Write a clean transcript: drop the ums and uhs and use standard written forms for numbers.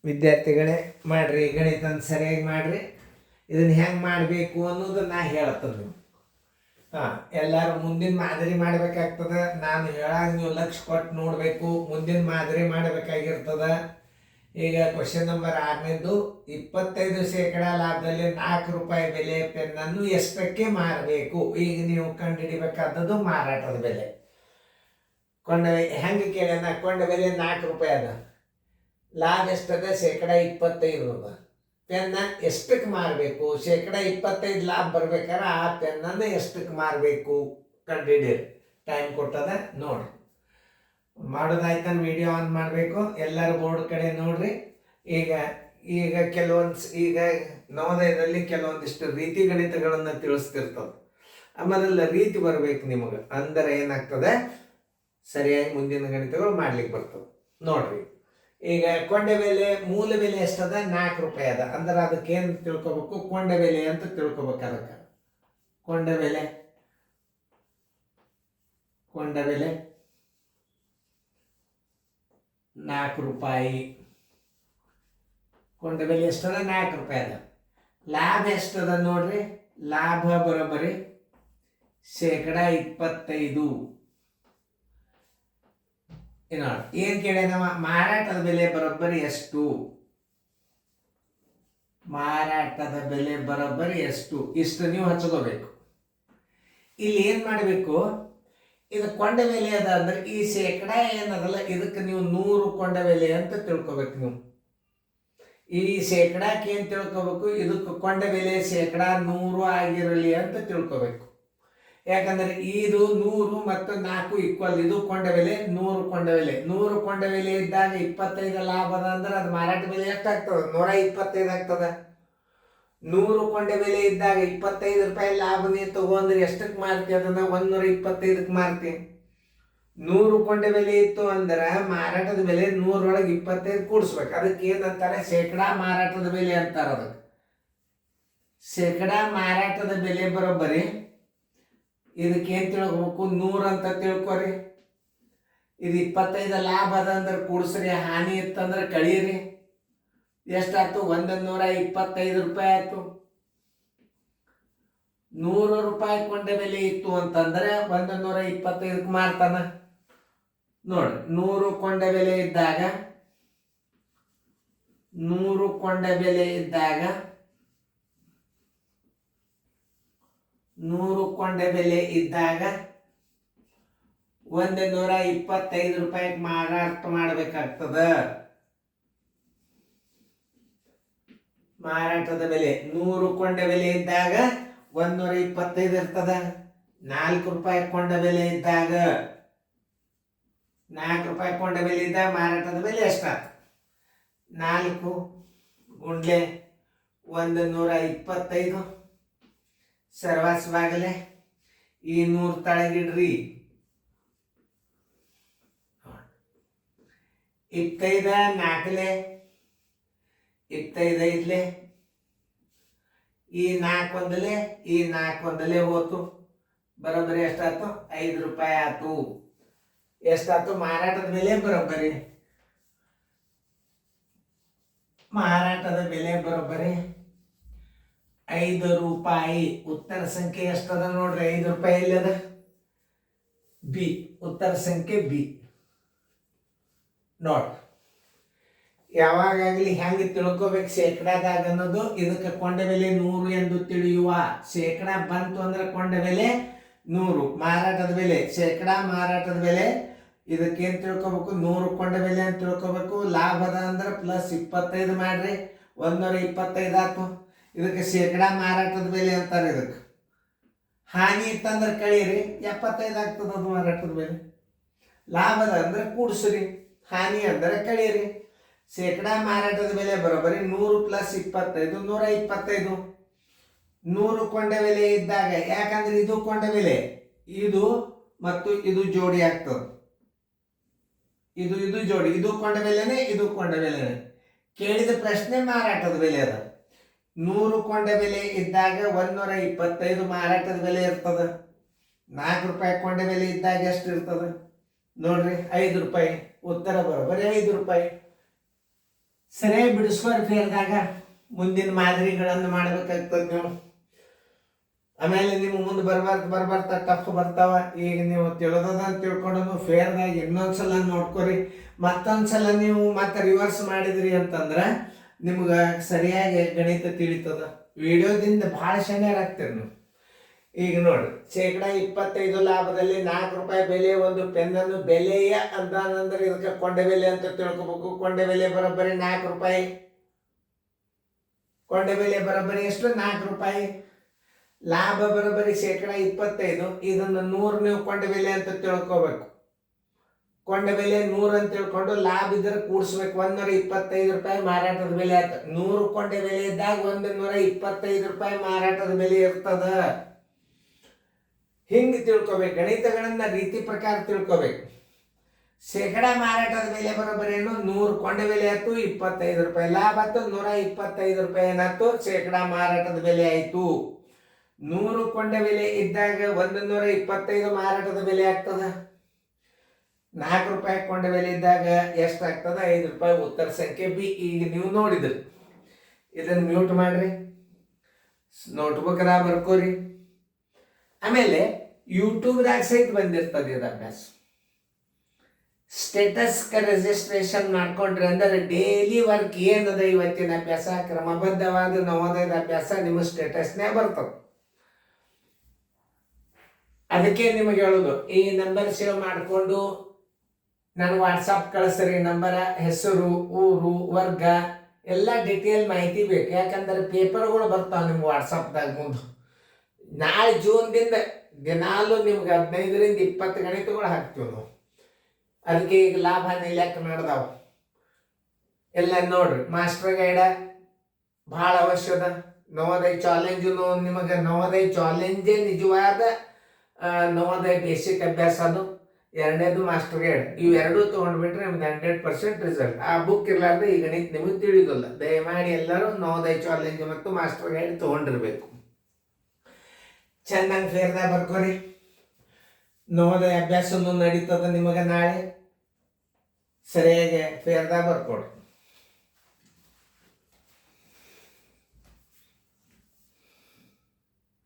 ವಿದ್ಯಾರ್ಥಿಗಳೇ ಮಾಡಿರಿ, ಗಣಿತನ ಸರಿಯಾಗಿ ಮಾಡಿರಿ. ಇದನ್ನು ಹೆಂಗೆ ಮಾಡಬೇಕು ಅನ್ನೋದನ್ನು ನಾ ಹೇಳ್ತೀನಿ ನೀವು. ಎಲ್ಲರೂ ಮುಂದಿನ ಮಾದರಿ ಮಾಡಬೇಕಾಗ್ತದೆ. ನಾನು ಹೇಳಾಗ ನೀವು ಲಕ್ಷ ಕೊಟ್ಟು ನೋಡಬೇಕು, ಮುಂದಿನ ಮಾದರಿ ಮಾಡಬೇಕಾಗಿರ್ತದೆ. ಈಗ ಕ್ವಶನ್ ನಂಬರ್ 6ನೇದು, 25% ಲಾಭದಲ್ಲಿ 4 ರೂಪಾಯಿ ಬೆಲೆ ಪೆನ್ನನ್ನು ಎಷ್ಟಕ್ಕೆ ಮಾರಬೇಕು? ಈಗ ನೀವು ಕಂಡುಹಿಡಿಬೇಕಾದದ್ದು ಮಾರಾಟದ ಬೆಲೆ. ಹೆಂಗೆ ಕೇಳ್ಯಾನ? ಕೊಂಡ ಬೆಲೆ 4 ರೂಪಾಯಿ ಅದ, ಲಾಭ ಎಷ್ಟದ? 25% ಅದ. ಪೆನ್ನ ಎಷ್ಟಕ್ಕೆ ಮಾರಬೇಕು? 25% ಲಾಭ ಬರ್ಬೇಕಾದ್ರೆ ಆ ಪೆನ್ನನ್ನು ಎಷ್ಟಕ್ಕೆ ಮಾರಬೇಕು ಕಂಡುಹಿಡಿಯಿರಿ. ಟೈಮ್ ಕೊಟ್ಟದ ನೋಡ್ರಿ. ಮಾಡೋದಾಯ್ತಾನ ವಿಡಿಯೋ ಆನ್ ಮಾಡಬೇಕು. ಎಲ್ಲರೂ ಬೋರ್ಡ್ ಕಡೆ ನೋಡ್ರಿ. ಈಗ ಈಗ ನವೋದಯದಲ್ಲಿ ಕೆಲವೊಂದಿಷ್ಟು ರೀತಿ ಗಣಿತಗಳನ್ನು ತಿಳಿಸ್ತಿರ್ತದೆ. ಆಮೇಲೆ ರೀತಿ ಬರ್ಬೇಕು ನಿಮಗೆ, ಅಂದರೆ ಏನಾಗ್ತದೆ ಸರಿಯಾಗಿ ಮುಂದಿನ ಗಣಿತಗಳು ಮಾಡ್ಲಿಕ್ಕೆ ಬರ್ತದೆ. ನೋಡ್ರಿ, ಈಗ ಕೊಂಡೆ ಬೆಲೆ ಮೂಲ ಬೆಲೆ ಎಷ್ಟದ? 4 ರೂಪಾಯಿ ಅದ. ಅಂದ್ರೆ ಅದಕ್ಕೇನು ತಿಳ್ಕೊಬೇಕು? ಕೊಂಡೆ ಬೆಲೆ ಅಂತ ತಿಳ್ಕೊಬೇಕು. ಅದಕ್ಕೆ ಕೊಂಡೆ ಬೆಲೆ 4 ರೂಪಾಯಿ. ಕೊಂಡ ಬೆಲೆ ಎಷ್ಟದ? 4 ರೂಪಾಯಿ ಅದ. ಲಾಭ ಎಷ್ಟದ ನೋಡ್ರಿ? ಲಾಭ ಬರೋಬ್ಬರಿ 25%. ಏನ್ ಕೇಳ್ಯಾನ? ಮಾರಾಟದ ಬೆಲೆ ಬರೋಬ್ಬರಿ ಎಷ್ಟು? ಮಾರಾಟದ ಬೆಲೆ ಬರೋಬ್ಬರಿ ಎಷ್ಟು? ಇಷ್ಟು ನೀವು ಹಚ್ಕೋಬೇಕು. ಇಲ್ಲಿ ಏನ್ ಮಾಡಬೇಕು? ಇದು ಕೊಂಡ ಬೆಲೆ ಅದ ಅಂದ್ರೆ ಈ ಶೇಕಡ ಏನದಲ್ಲ, ಇದಕ್ಕೆ ನೀವು 100 ಕೊಂಡ ಬೆಲೆ ಅಂತ ತಿಳ್ಕೊಬೇಕು. ನೀವು ಈ ಶೇಕಡಕ್ಕೆ ಏನ್ ತಿಳ್ಕೊಬೇಕು? ಇದಕ್ಕೆ ಕೊಂಡ ಬೆಲೆ ಶೇಕಡ 100 ಆಗಿರಲಿ ಅಂತ ತಿಳ್ಕೊಬೇಕು. ಯಾಕಂದ್ರೆ ಇದು 100 ಮತ್ತು 4 ಈಕ್ವಲ್. ಇದು ಕೊಂಡ ಬೆಲೆ 100 ಕೊಂಡ ಬೆಲೆ. 100 ಕೊಂಡ ಬೆಲೆ ಇದ್ದಾಗ 25 ಲಾಭ ಅದ ಅಂದ್ರೆ ಅದು ಮಾರಾಟ ಬೆಲೆ ಎಷ್ಟಾಗ್ತದೆ? 125 ಆಗ್ತದೆ. 100 ಕೊಂಡ ಬೆಲೆ ಇದ್ದಾಗ 25 ರೂಪಾಯಿ ಲಾಭ ನೀವು ತಗೊಂಡ್ರೆ ಎಷ್ಟಕ್ಕೆ ಮಾರ್ತಿ? ಅದನ್ನ 125ಕ್ಕೆ ಮಾರ್ತಿ. 100 ಕೊಂಡ ಬೆಲೆ ಇತ್ತು ಅಂದ್ರೆ ಮಾರಾಟದ ಬೆಲೆ 100 ಒಳಗೆ 25 ಕೂಡಿಸ್ಬೇಕು. ಅದಕ್ಕೆ ಏನಂತಾರೆ? ಶೇಕಡಾ ಮಾರಾಟದ ಬೆಲೆ ಅಂತಾರೆ. ಅದಕ್ಕೆ ಶೇಕಡಾ ಮಾರಾಟದ ಬೆಲೆ ಬರೋಬ್ಬರಿ ಇದಕ್ಕೆ ಏನ್ ತಿಳ್ಕೊಬೇಕು? 100 ಅಂತ ತಿಳ್ಕೊರಿ. ಇದು 25 ಲಾಭ ಅದ ಅಂದ್ರೆ ಕೂಡಿಸ್ರಿ, ಹಾನಿ ಇತ್ತಂದ್ರೆ ಕಳೀರಿ. ಎಷ್ಟಾಯ್ತು? 125 ರೂಪಾಯಿ ಆಯ್ತು. 100 ರೂಪಾಯಿ ಕೊಂಡ ಬೆಲೆ ಇತ್ತು ಅಂತಂದ್ರೆ 125ಕ್ಕೆ ಮಾರ್ತಾನ. ನೋಡಿ, 100 ಕೊಂಡ ಬೆಲೆ ಇದ್ದಾಗ 100 ಕೊಂಡ ಬೆಲೆ ಇದ್ದಾಗ 100 ಕೊಂಡ ಬೆಲೆ ಇದ್ದಾಗ 125 ರೂಪಾಯಿಗೆ ಮಾರಾಟ ಮಾಡಬೇಕಾಗ್ತದ. ಮಾರಾಟದ ಬೆಲೆ 100 ಕೊಂಡ ಬೆಲೆ ಇದ್ದಾಗ 125 ಇರ್ತದ. 4 ರೂಪಾಯಿ ಕೊಂಡ ಬೆಲೆ ಇದ್ದಾಗ 4 ರೂಪಾಯಿ ಕೊಂಡ ಬೆಲೆ ಇದ್ದಾಗ ಮಾರಾಟದ ಬೆಲೆ ಎಷ್ಟಾಗ್ತದೆ? 4 ಗುಂಡ್ಲೆ 125 ಸರ್ವಾಸವಾಗಲೆ ಈ 100 ತಳಗಿಡ್ರಿ. 25 4ಲೆ 25 5ಲೆ ಈ 4 ಒಂದಲೆ ಈ 4 ಒಂದಲೆ ಹೋತು. ಬರೋಬ್ಬರಿ ಎಷ್ಟಾಯ್ತು? 5 ರೂಪಾಯಿ ಆಯ್ತು. ಎಷ್ಟಾಯ್ತು? ಮಾರಾಟದ ಬೆಲೆ ಬರೋಬ್ಬರಿ ಬರೋಬ್ಬರಿ 5 ರೂಪಾಯಿ. ಉತ್ತರ ಸಂಖ್ಯೆ ಎಷ್ಟದ ನೋಡ್ರಿ? 5 ರೂಪಾಯಿ ಎಲ್ಲದ? ಬಿ. ಉತ್ತರ ಸಂಖ್ಯೆ ಬಿ. ನೋಡ್ರಿ, ಯಾವಾಗಲಿ ಹೆಂಗೆ ತಿಳ್ಕೊಬೇಕು ಶೇಕಡಾದಾಗ ಅನ್ನೋದು. ಇದಕ್ಕೆ ಕೊಂಡ ಬೆಲೆ 100 ಎಂದು ತಿಳಿಯುವ. ಶೇಕಡಾ ಬಂತು ಅಂದ್ರೆ ಕೊಂಡ ಬೆಲೆ 100. ಮಾರಾಟದ ಬೆಲೆ ಶೇಕಡಾ ಮಾರಾಟದ ಬೆಲೆ ಇದಕ್ಕೆ ಏನ್ ತಿಳ್ಕೊಬೇಕು? 100 ಕೊಂಡ ಬೆಲೆ ಅಂತ ತಿಳ್ಕೊಬೇಕು. ಲಾಭದ ಅಂದ್ರೆ ಪ್ಲಸ್ 25 ಮಾಡ್ರಿ, 125 ಆಯ್ತು. ಇದಕ್ಕೆ ಶೇಕಡಾ ಮಾರಾಟದ ಬೆಲೆ ಅಂತಾರೆ. ಇದಕ್ಕೆ ಹಾನಿ ಇತ್ತಂದ್ರೆ ಕಳೀರಿ, 75 ಆಗ್ತದ ಅದು ಮಾರಾಟದ ಬೆಲೆ. ಲಾಭದ ಅಂದ್ರೆ ಕೂಡಿಸ್ರಿ, ಹಾನಿ ಅಂದ್ರೆ ಕಳೀರಿ. ಶೇಕಡಾ ಮಾರಾಟದ ಬೆಲೆ ಬರೋಬ್ಬರಿ 100 + 25 125. 100 ಕೊಂಡ ಬೆಲೆ ಇದ್ದಾಗ, ಯಾಕಂದ್ರೆ ಇದು ಕೊಂಡ ಬೆಲೆ, ಇದು ಮತ್ತು ಇದು ಜೋಡಿ ಆಗ್ತದೆ. ಇದು ಜೋಡಿ, ಇದು ಕೊಂಡ ಬೆಲೆನೇ, ಇದು ಕೊಂಡ ಬೆಲೆನೇ. ಕೇಳಿದ ಪ್ರಶ್ನೆ ಮಾರಾಟದ ಬೆಲೆ ಅದ. 100 ಕೊಂಡ ಬೆಲೆ ಇದ್ದಾಗ 125 ಮಾರಾಟದ ಬೆಲೆ ಇರ್ತದ. 4 ರೂಪಾಯಿ ಕೊಂಡ ಬೆಲೆ ಇದ್ದಾಗ ಎಷ್ಟು ಇರ್ತದ ನೋಡ್ರಿ? 5 ರೂಪಾಯಿ. ಉತ್ತರ ಬರೋಬ್ಬರಿ 5 ರೂಪಾಯಿ. ಸರಿಯಾಗಿ ಬಿಡಿಸ್ಕೋರಿ ಫೇರ್ದಾಗ. ಮುಂದಿನ ಮಾದರಿಗಳನ್ನು ಮಾಡ್ಬೇಕಾಗ್ತದೆ ನೀವು. ಆಮೇಲೆ ನಿಮ್ಮ ಮುಂದೆ ಬರ್ಬರ್ತಾ ಟಫ್ ಬರ್ತಾವ. ಈಗ ನೀವು ತಿಳಿದದ ಅಂತ ತಿಳ್ಕೊಂಡು ಫೇರ್ದಾಗ ಇನ್ನೊಂದ್ಸಲ ನೋಡ್ಕೊರಿ. ಮತ್ತೊಂದ್ಸಲ ನೀವು ಮತ್ತೆ ರಿವರ್ಸ್ ಮಾಡಿದ್ರಿ ಅಂತಂದ್ರೆ ನಿಮ್ಗೆ ಸರಿಯಾಗಿ ಗಣಿತ ತಿಳಿತದ. ವಿಡಿಯೋದಿಂದ ಭಾಳ ಶನಿಯಾರಾಗ್ತೀರಿ ನೀವು. ಈಗ ನೋಡ್ರಿ, 25% ಲಾಭದಲ್ಲಿ 4 ರೂಪಾಯಿ ಬೆಲೆ ಒಂದು ಪೆನ್ನನ್ನು ಬೆಲೆಯ ಅಂತಾನಂದ್ರೆ ಇದಕ್ಕೆ ಕೊಂಡೆ ಬೆಲೆ ಅಂತ ತಿಳ್ಕೊಬೇಕು. ಕೊಂಡೆ ಬೆಲೆ ಬರೋಬ್ಬರಿ 4 ರೂಪಾಯಿ. ಕೊಂಡೆ ಬೆಲೆ ಬರೋಬ್ಬರಿ ಎಷ್ಟು? 4 ರೂಪಾಯಿ. ಲಾಭ ಬರೋಬ್ಬರಿ 25%. ಇದನ್ನು 100 ನೀವು ಕೊಂಡೆ ಬೆಲೆ ಅಂತ ತಿಳ್ಕೊಬೇಕು. ಕೊಂಡೆ ಬೆಲೆ 100 ಅಂತ ತಿಳ್ಕೊಂಡು ಲಾಭ ಇದ್ರೆ ಕೂಡಿಸ್ಬೇಕು. 125 ರೂಪಾಯಿ ಮಾರಾಟದ ಬೆಲೆ ಆಯ್ತು. 100 ಕೊಂಡೆ ಬೆಲೆ ಇದ್ದಾಗ 125 ರೂಪಾಯಿ ಮಾರಾಟದ ಬೆಲೆ ಇರ್ತದ. ಹಿಂಗೆ ತಿಳ್ಕೊಬೇಕು. ಗಣಿತಗಳನ್ನ ರೀತಿ ಪ್ರಕಾರ ತಿಳ್ಕೊಬೇಕು. ಶೇಕಡ ಮಾರಾಟದ ಬೆಲೆ ಬರೋಬ್ಬರೇನು? 100 ಕೊಂಡೆ ಬೆಲೆ ಆಯ್ತು, 25 ರೂಪಾಯಿ ಲಾಭ ಆಯ್ತು. 125 ರೂಪಾಯಿ ಏನಾಯ್ತು? ಶೇಕಡ ಮಾರಾಟದ ಬೆಲೆ ಆಯ್ತು. 100 ಕೊಂಡೆ ಬೆಲೆ ಇದ್ದಾಗ 125 ಮಾರಾಟದ ಬೆಲೆ ಆಗ್ತದ. 4 ರೂಪಾಯಿ ಕೊಂಡೆ ಬೆಲೆ ಇದ್ದಾಗ ಎಷ್ಟಾಗ್ತದ? 5 ರೂಪಾಯಿ. ಉತ್ತರ ಸಂಖ್ಯೆ ಬಿ. ಈಗ ನೀವು ನೋಡಿದ್ರಿ. ಇದನ್ನು ಮ್ಯೂಟ್ ಮಾಡ್ರಿ, ನೋಟ್ಬುಕ್ದಾಗ ಬರ್ಕೋರಿ. ಆಮೇಲೆ ಯೂಟ್ಯೂಬ್ದಾಗ ಸಹಿತ ಬಂದಿರ್ತದೆ ಇದು ಅಭ್ಯಾಸ. ಸ್ಟೇಟಸ್ ರಿಜಿಸ್ಟ್ರೇಷನ್ ಮಾಡ್ಕೊಂಡ್ರಿ ಅಂದ್ರೆ ಡೈಲಿ ವರ್ಕ್ ಏನದ ಇವತ್ತಿನ ಅಭ್ಯಾಸ, ಕ್ರಮಬದ್ಧವಾದ ನವೋದಯದ ಅಭ್ಯಾಸ ನಿಮ್ಮ ಸ್ಟೇಟಸ್ನೇ ಬರ್ತದೆ. ಅದಕ್ಕೆ ನಿಮಗೆ ಹೇಳೋದು, ಈ ನಂಬರ್ ಸೇವ್ ಮಾಡಿಕೊಂಡು ನಾನು ವಾಟ್ಸಪ್ ಕಳಿಸ್ರಿ. ನಂಬರ, ಹೆಸರು, ಊರು, ವರ್ಗ ಎಲ್ಲ ಡೀಟೇಲ್ ಮಾಹಿತಿ ಬೇಕು. ಯಾಕಂದ್ರೆ ಪೇಪರ್ಗಳು ಬರ್ತಾವೆ ನಿಮ್ಗೆ ವಾಟ್ಸಪ್ದಾಗ ಮುಂದೆ. ನಾಳೆ ಜೂನ್ದಿಂದ ದಿನಾಲು ನಿಮ್ಗೆ 15ರಿಂದ 20 ಗಣಿತಗಳು ಹಾಕ್ತೀವಿ ನಾವು. ಅದಕ್ಕೆ ಈಗ ಲಾಭ ಲೆಕ್ಕ ನಡೆದಾವ ಎಲ್ಲ ನೋಡ್ರಿ. ಮಾಸ್ಟರ್ ಗೈಡ ಭಾಳ ಅವಶ್ಯದ. ನವೋದಯ ಚಾಲೆಂಜು ನಿಮಗೆ ನವೋದಯ ಚಾಲೆಂಜೇ ನಿಜವಾದ ನವೋದಯ ಬೇಸಿಕ್ ಅಭ್ಯಾಸ. ಅದು ಎರಡನೇದು ಮಾಸ್ಟರ್ ಗೈಡ್. ಇವೆರಡೂ ತೊಗೊಂಡ್ಬಿಟ್ರೆ ನಿಮ್ಗೆ 100% ರಿಸಲ್ಟ್. ಆ ಬುಕ್ ಇರಲಾರ್ದೆ ಈ ಗಣಿತ ನಿಮಗೆ ತಿಳಿಯೋದಿಲ್ಲ. ದಯಮಾಡಿ ಎಲ್ಲರೂ ನವೋದಯ ಚಾಲೆಂಜ್ ಮತ್ತು ಮಾಸ್ಟರ್ ಗೈಡ್ ತೊಗೊಂಡಿರ್ಬೇಕು. ಚೆನ್ನಾಗಿ ಫೇರ್ದಾಗ ಬರ್ಕೋರಿ. ನವೋದಯ ಅಭ್ಯಾಸನೂ ನಡೀತದ ನಿಮಗೆ ನಾಳೆ. ಸರಿಯಾಗಿ ಫೇರ್ದಾಗ ಬರ್ಕೊಡ್ರಿ.